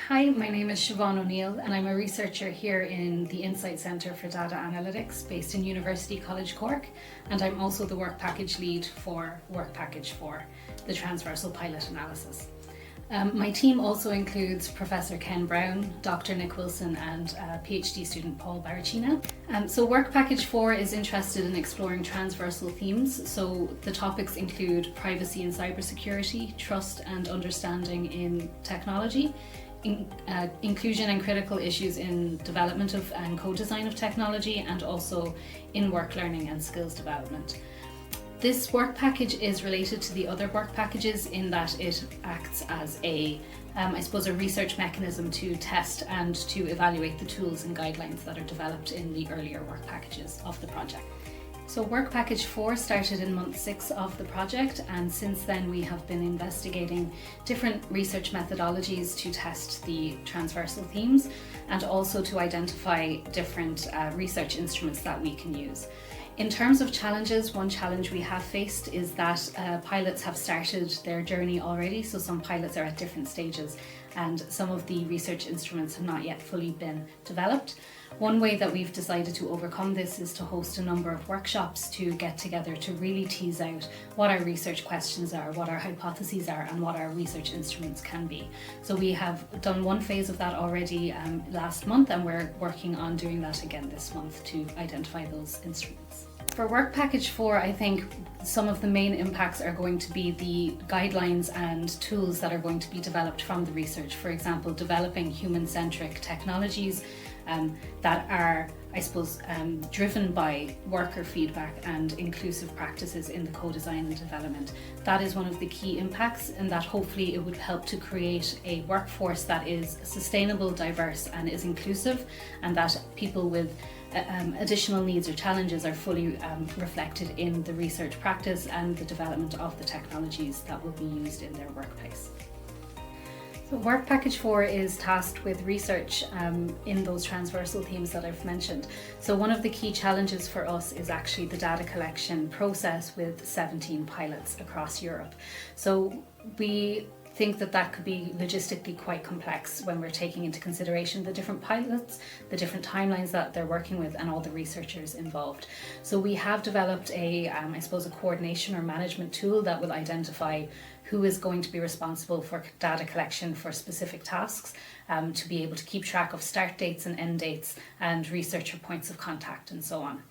Hi, my name is Siobhan O'Neill and I'm a researcher here in the Insight Centre for Data Analytics based in University College Cork, and I'm also the work package lead for Work Package 4, the Transversal Pilot analysis. My team also includes Professor Ken Brown, Dr. Nick Wilson and PhD student Paul Baracina. So Work Package 4 is interested in exploring transversal themes, so the topics include privacy and cybersecurity, trust and understanding in technology, inclusion and critical issues in development of and co-design of technology, and also in work learning and skills development. This work package is related to the other work packages in that it acts as a research mechanism to test and to evaluate the tools and guidelines that are developed in the earlier work packages of the project. So Work Package 4 started in month 6 of the project, and since then we have been investigating different research methodologies to test the transversal themes and also to identify different research instruments that we can use. In terms of challenges, one challenge we have faced is that pilots have started their journey already, so some pilots are at different stages and some of the research instruments have not yet fully been developed. One way that we've decided to overcome this is to host a number of workshops to get together to really tease out what our research questions are, what our hypotheses are, and what our research instruments can be. So we have done one phase of that already last month, and we're working on doing that again this month to identify those instruments. For Work Package 4, I think some of the main impacts are going to be the guidelines and tools that are going to be developed from the research. For example, developing human-centric technologies that are, driven by worker feedback and inclusive practices in the co-design and development. That is one of the key impacts, and that hopefully it would help to create a workforce that is sustainable, diverse and is inclusive, and that people with additional needs or challenges are fully reflected in the research practice and the development of the technologies that will be used in their workplace. So Work Package 4 is tasked with research in those transversal themes that I've mentioned. So one of the key challenges for us is actually the data collection process with 17 pilots across Europe. So we think that that could be logistically quite complex when we're taking into consideration the different pilots, the different timelines that they're working with, and all the researchers involved. So we have developed a coordination or management tool that will identify who is going to be responsible for data collection for specific tasks, to be able to keep track of start dates and end dates and researcher points of contact and so on.